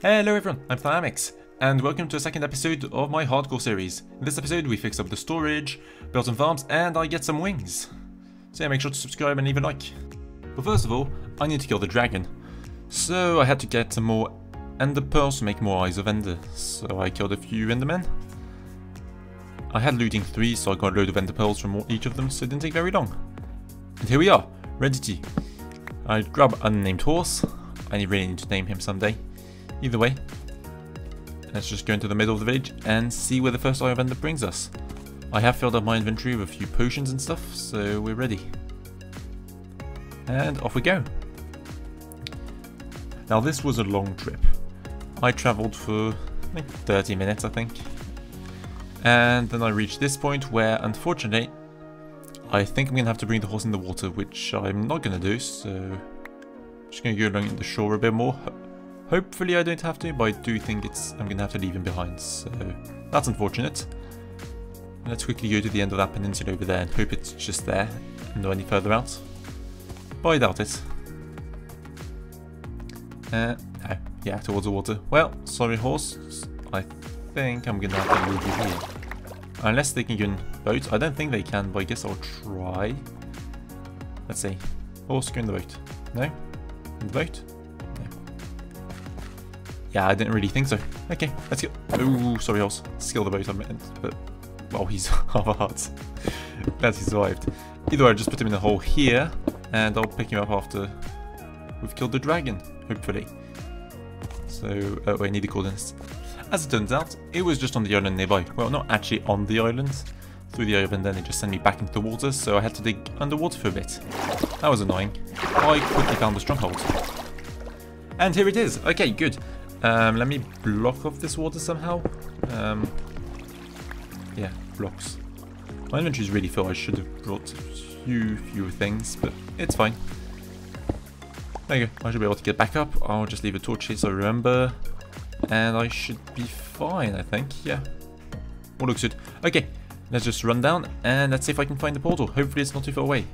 Hello everyone, I'm Thyamix, and welcome to a second episode of my hardcore series. In this episode we fix up the storage, build some farms, and I get some wings. So yeah, make sure to subscribe and leave a like. But first of all, I need to kill the dragon. So I had to get some more ender pearls to make more eyes of ender. So I killed a few endermen. I had looting 3, so I got a load of ender pearls from each of them, so it didn't take very long. And here we are, ready to... I grab an unnamed horse. I really need to name him someday. Either way, let's just go into the middle of the village and see where the first Eye of Ender brings us. I have filled up my inventory with a few potions and stuff, so we're ready. And off we go. Now this was a long trip. I travelled for like 30 minutes, I think. And then I reached this point where, unfortunately, I think I'm going to have to bring the horse in the water, which I'm not going to do, so... I'm just going to go along the shore a bit more. Hopefully I don't have to, but I do think I'm going to have to leave him behind, so that's unfortunate. Let's quickly go to the end of that peninsula over there and hope it's just there and not any further out. But I doubt it. No, yeah, towards the water. Well, sorry horse, I think I'm going to have to leave you here. Unless they can go in boat. I don't think they can, but I guess I'll try. Let's see. Horse, go in the boat. No? In the boat? Yeah, I didn't really think so. Okay, let's go. Ooh, sorry horse. Skill the boat I meant, but... Well, he's half a heart. Glad he survived. Either way, I'll just put him in a hole here, and I'll pick him up after we've killed the dragon, hopefully. So, I need the coordinates. As it turns out, it was just on the island nearby. Well, not actually on the island. Through the island, then it just sent me back into the water, so I had to dig underwater for a bit. That was annoying. I quickly found the stronghold. And here it is. Okay, good. Let me block off this water somehow. Yeah, blocks. My inventory is really full. I should have brought a few things, but it's fine. There you go. I should be able to get back up. I'll just leave a torch here so I remember. And I should be fine, I think. Yeah. All looks good. Okay, let's just run down and let's see if I can find the portal. Hopefully it's not too far away.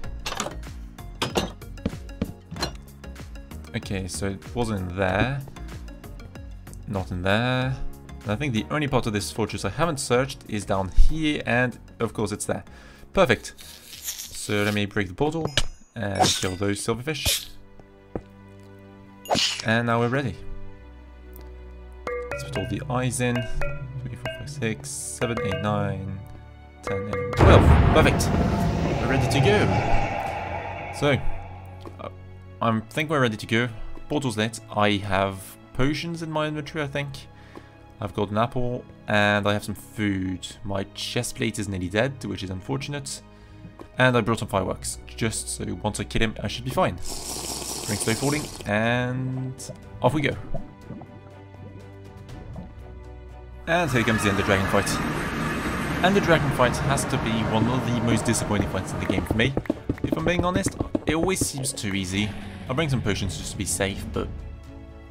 Okay, so it wasn't there. Not in there. And I think the only part of this fortress I haven't searched is down here, and of course it's there. Perfect. So let me break the portal and kill those silverfish. And now we're ready. Let's put all the eyes in. 3, 4, 5, 6, 7, 8, 9, 10, 11, 12. Perfect. We're ready to go. So, I think we're ready to go. Portal's lit. I have potions in my inventory, I think. I've got an apple and I have some food. My chest plate is nearly dead, which is unfortunate. And I brought some fireworks, just so once I kill him, I should be fine. Bring slow falling, and off we go. And here comes the Ender Dragon fight. And the Dragon fight has to be one of the most disappointing fights in the game for me. If I'm being honest, it always seems too easy. I'll bring some potions just to be safe, but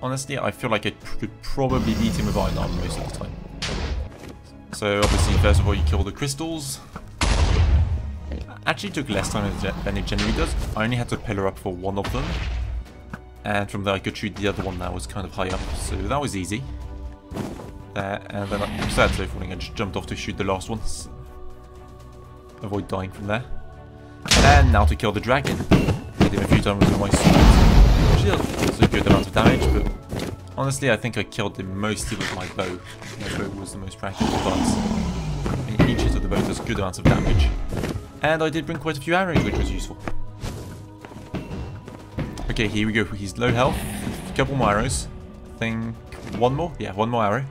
honestly, I feel like I could probably beat him with iron armor most of the time. So obviously, first of all, you kill the crystals. Actually, took less time than it generally does. I only had to pillar up for one of them. And from there, I could shoot the other one that was kind of high up. So that was easy. There, and then I started slow falling. I just jumped off to shoot the last ones. Avoid dying from there. And now to kill the dragon. Hit him a few times with my sword. Which is a good amount of damage, but honestly, I think I killed him mostly with my bow. My bow was the most practical part. And each hit of the bow does good amounts of damage. And I did bring quite a few arrows, which was useful. Okay, here we go. He's low health. A couple more arrows. I think one more. Yeah, one more arrow.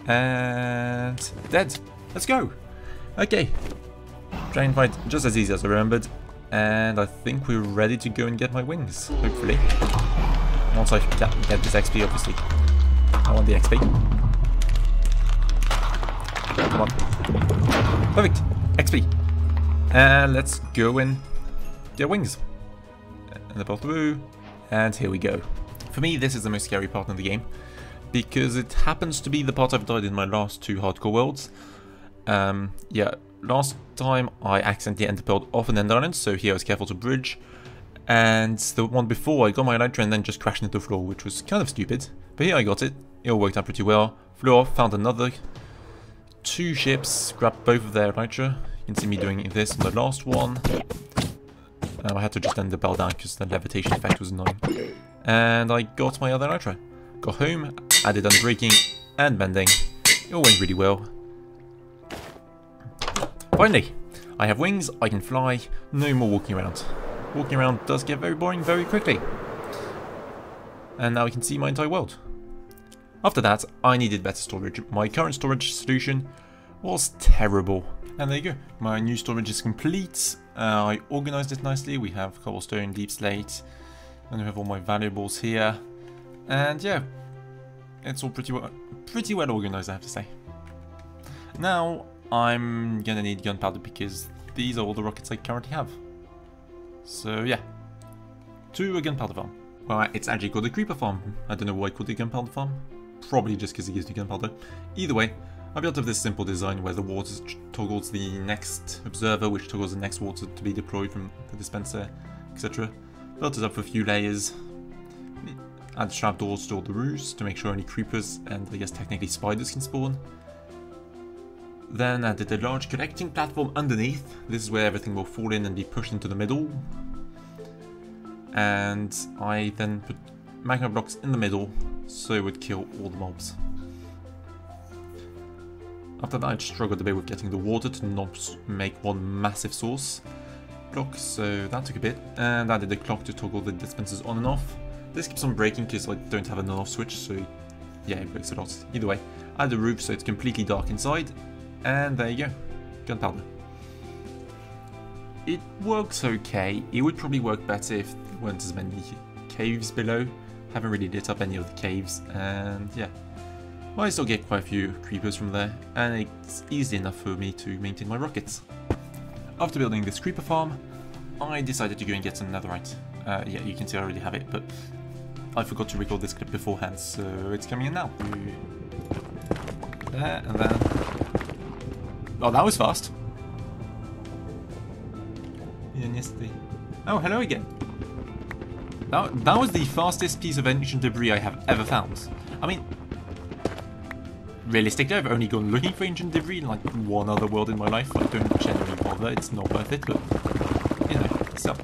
And dead. Let's go. Okay. Dragon fight just as easy as I remembered. And I think we're ready to go and get my wings, hopefully. Once I get this XP, obviously. I want the XP. Come on. Perfect. XP. And let's go and get wings. And the ball through. And here we go. For me, this is the most scary part in the game. Because it happens to be the part I've died in my last 2 hardcore worlds. Yeah, last time I accidentally enderpearled off an end island, so here I was careful to bridge. And the one before, I got my elytra and then just crashed into the floor, which was kind of stupid. But here I got it, it all worked out pretty well. Flew off, found another 2 ships, grabbed both of their elytra. You can see me doing this on the last one. I had to just end the bell down because the levitation effect was annoying. And I got my other elytra. Got home, added unbreaking and bending. It all went really well. Finally, I have wings, I can fly, no more walking around. Walking around does get very boring very quickly. And now I can see my entire world. After that, I needed better storage. My current storage solution was terrible. And there you go, my new storage is complete. I organized it nicely. We have cobblestone, deep slate, and we have all my valuables here. And yeah, it's all pretty well organized, I have to say. Now, I'm gonna need gunpowder because these are all the rockets I currently have. So yeah, to a gunpowder farm. Well, it's actually called a creeper farm. I don't know why I called it a gunpowder farm. Probably just because it gives me gunpowder. Either way, I built up this simple design where the water toggles the next observer, which toggles the next water to be deployed from the dispenser, etc. Built it up for a few layers. Add trapdoors to all the roofs to make sure only creepers and I guess technically spiders can spawn. Then added a large collecting platform underneath. This is where everything will fall in and be pushed into the middle. And I then put magma blocks in the middle so it would kill all the mobs. After that I struggled a bit with getting the water to not make one massive source block, so that took a bit. And I added a clock to toggle the dispensers on and off. This keeps on breaking because I don't have an on-off switch, so yeah, it breaks a lot. Either way, I added a roof so it's completely dark inside, and there you go, gunpowder. It works okay. It would probably work better if there weren't as many caves below. Haven't really lit up any of the caves, and yeah. Well, I still get quite a few creepers from there, and it's easy enough for me to maintain my rockets. After building this creeper farm, I decided to go and get some netherite. Yeah, you can see I already have it, but I forgot to record this clip beforehand, so it's coming in now. There, and then... Oh, that was fast. And yesterday... Oh, hello again. That was the fastest piece of ancient debris I have ever found. I mean, realistically, I've only gone looking for ancient debris in like one other world in my life. I don't generally bother, it's not worth it, but, you know, so.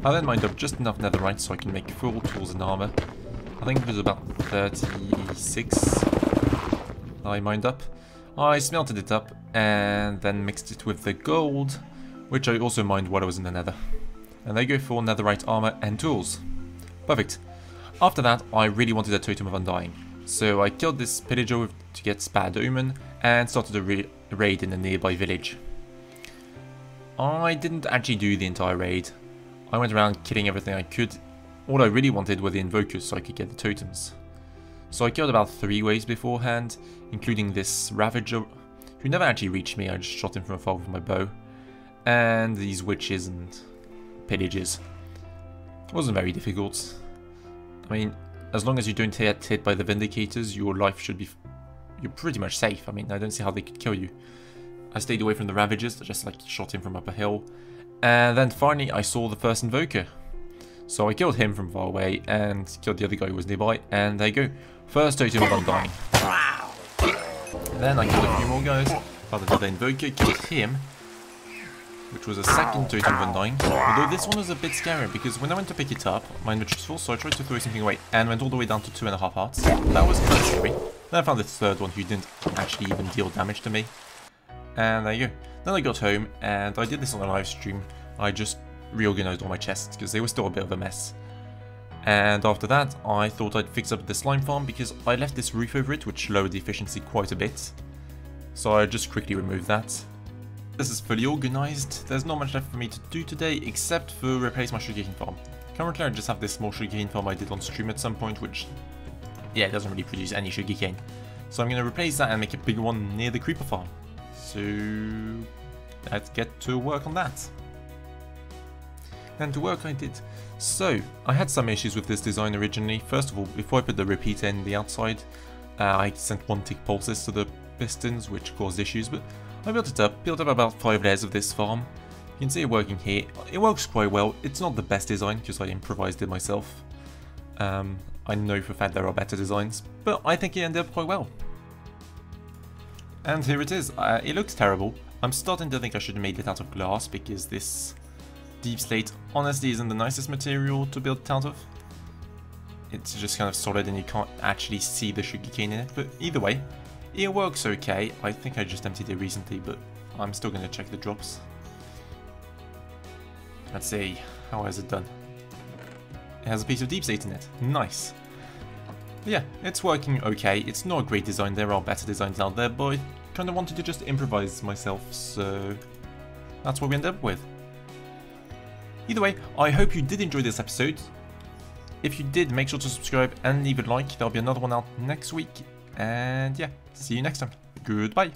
I then mined up just enough netherite so I can make full tools and armor. I think it was about 36 I mined up. I smelted it up and then mixed it with the gold, which I also mined while I was in the nether. And there you go for netherite armor and tools. Perfect. After that, I really wanted a totem of undying. So I killed this pillager to get bad omen and started a raid in a nearby village. I didn't actually do the entire raid. I went around killing everything I could. All I really wanted were the invokers so I could get the totems. So I killed about 3 waves beforehand, including this ravager, who never actually reached me. I just shot him from afar with my bow. And these witches and pillagers. It wasn't very difficult. I mean, as long as you don't get hit by the Vindicators, your life should be... You're pretty much safe. I mean, I don't see how they could kill you. I stayed away from the Ravagers, I just like shot him from up a hill. And then finally I saw the first Invoker. So I killed him from far away and killed the other guy who was nearby. And there you go. First totem of undying. Then I killed a few more guys. Found another Invoker, killed him, which was a second totem of undying. Although this one was a bit scary because when I went to pick it up, my inventory was full, so I tried to throw something away and went all the way down to 2.5 hearts. That was kind of scary. Then I found the third one who didn't actually even deal damage to me. And there you go. Then I got home and I did this on a live stream. I just reorganized all my chests because they were still a bit of a mess. And after that, I thought I'd fix up the slime farm because I left this roof over it, which lowered the efficiency quite a bit. So I just quickly removed that. This is fully organized. There's not much left for me to do today except for replace my sugarcane farm. Currently I just have this small sugarcane farm I did on stream at some point, which, yeah, it doesn't really produce any sugarcane. So I'm going to replace that and make a bigger one near the creeper farm. So let's get to work on that. And to work I did. So I had some issues with this design originally. First of all, before I put the repeater in the outside, I sent 1-tick pulses to the pistons, which caused issues, but I built up about 5 layers of this farm. You can see it working here. It works quite well. It's not the best design because I improvised it myself. I know for a fact there are better designs, but I think it ended up quite well. And here it is. It looks terrible. I'm starting to think I should have made it out of glass, because this deep slate honestly isn't the nicest material to build it out of. It's just kind of solid and you can't actually see the sugarcane in it, but either way, it works okay. I think I just emptied it recently, but I'm still going to check the drops. Let's see, how has it done? It has a piece of deep slate in it. Nice. But yeah, it's working okay. It's not a great design. There are better designs out there, but I kind of wanted to just improvise myself, so that's what we ended up with. Either way, I hope you did enjoy this episode. If you did, make sure to subscribe and leave a like. There'll be another one out next week. And yeah, see you next time. Goodbye.